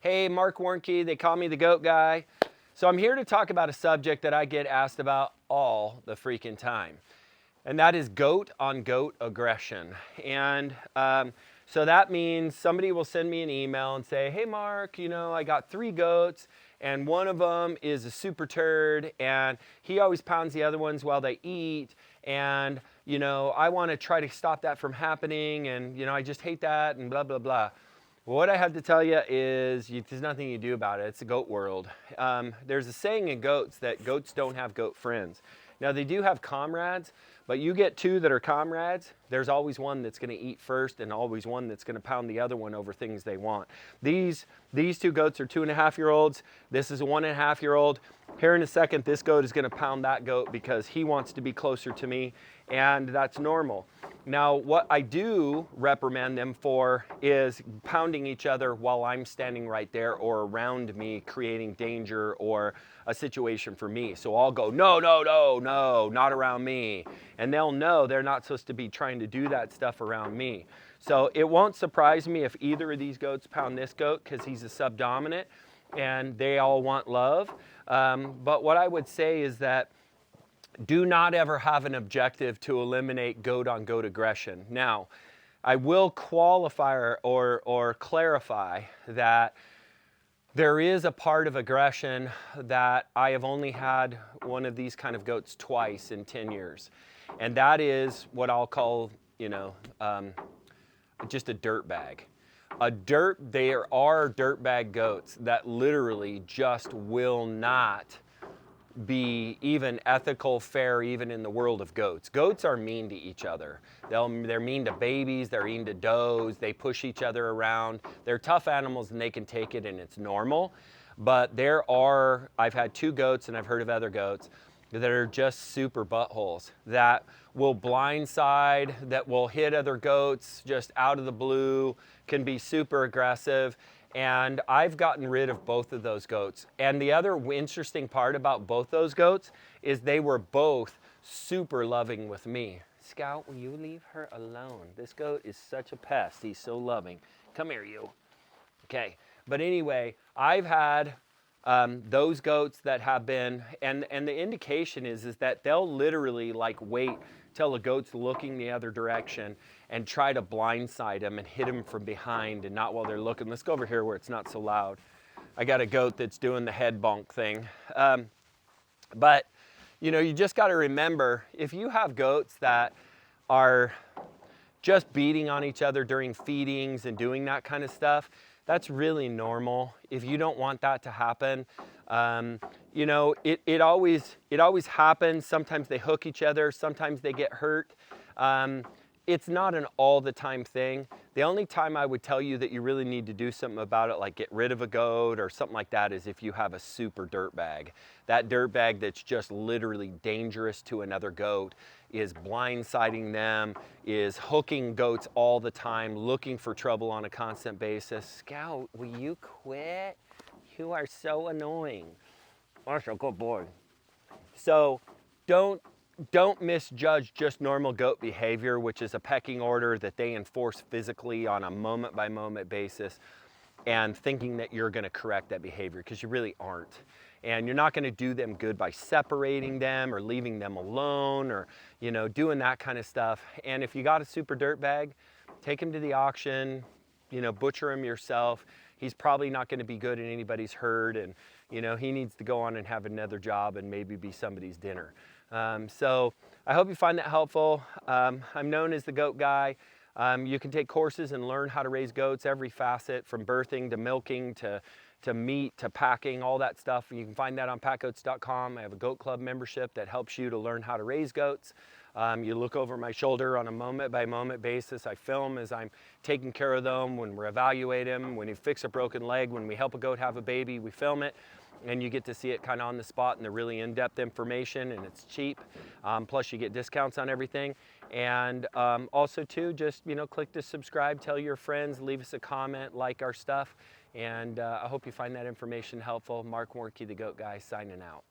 Hey, Marc Warnke, they call me the Goat Guy. So I'm here to talk about a subject that I get asked about all the freaking time. And that is goat on goat aggression. And so that means somebody will send me an email and say, hey Marc, I got 3 goats and one of them is a super turd and he always pounds the other ones while they eat. And, I want to try to stop that from happening. And, I just hate that and blah, blah, blah. Well, what I have to tell you is there's nothing you do about it. It's the goat world. There's a saying in goats that goats don't have goat friends. Now, they do have comrades, but you get 2 that are comrades, there's always one that's going to eat first and always one that's going to pound the other one over things they want. These 2 goats are 2.5-year-olds. This is a 1.5-year-old. Here in a second, this goat is going to pound that goat because he wants to be closer to me, and that's normal. Now, what I do reprimand them for is pounding each other while I'm standing right there or around me, creating danger or a situation for me. So I'll go, no, no, no, no, not around me. And they'll know they're not supposed to be trying to do that stuff around me. So it won't surprise me if either of these goats pound this goat because he's a subdominant and they all want love. But what I would say is that do not ever have an objective to eliminate goat on goat aggression. Now, I will qualify or clarify that there is a part of aggression that I have only had one of these kind of goats twice in 10 years. And that is what I'll call, just a dirt bag. There are dirt bag goats that literally just will not be even ethical, fair, even in the world of goats. Goats are mean to each other. They're mean to babies, they're mean to does, they push each other around. They're tough animals and they can take it and it's normal. But I've had 2 goats and I've heard of other goats that are just super buttholes, that will blindside, that will hit other goats just out of the blue, can be super aggressive. And I've gotten rid of both of those goats. And the other interesting part about both those goats is they were both super loving with me. Scout, will you leave her alone? This goat is such a pest. He's so loving. Come here, you. Okay. But anyway, I've had those goats that have been, and the indication is that they'll literally wait till a goat's looking the other direction and try to blindside them and hit them from behind and not while they're looking. Let's go over here where it's not so loud. I got a goat that's doing the head bonk thing. But, you just got to remember, if you have goats that are just beating on each other during feedings and doing that kind of stuff, that's really normal. If you don't want that to happen, it always happens. Sometimes they hook each other. Sometimes they get hurt. It's not an all the time thing. The only time I would tell you that you really need to do something about it, like get rid of a goat or something like that, is if you have a super dirt bag. That dirt bag that's just literally dangerous to another goat, is blindsiding them, is hooking goats all the time, looking for trouble on a constant basis. Scout, will you quit? You are so annoying. That's a good boy. So don't misjudge just normal goat behavior, which is a pecking order that they enforce physically on a moment-by-moment basis, and thinking that you're going to correct that behavior, because you really aren't. And you're not going to do them good by separating them or leaving them alone or, doing that kind of stuff. And if you got a super dirt bag, take him to the auction, butcher him yourself. He's probably not going to be good in anybody's herd, and, he needs to go on and have another job and maybe be somebody's dinner. So I hope you find that helpful. I'm known as the Goat Guy. You can take courses and learn how to raise goats, every facet, from birthing to milking to meat to packing, all that stuff. You can find that on PackGoats.com. I have a goat club membership that helps you to learn how to raise goats. You look over my shoulder on a moment-by-moment basis. I film as I'm taking care of them, when we're evaluating them, when you fix a broken leg, when we help a goat have a baby, we film it. And you get to see it kind of on the spot and the really in-depth information, and it's cheap. Plus you get discounts on everything. And also too, just, click to subscribe, tell your friends, leave us a comment, like our stuff. And I hope you find that information helpful. Marc Warnke, the Goat Guy, signing out.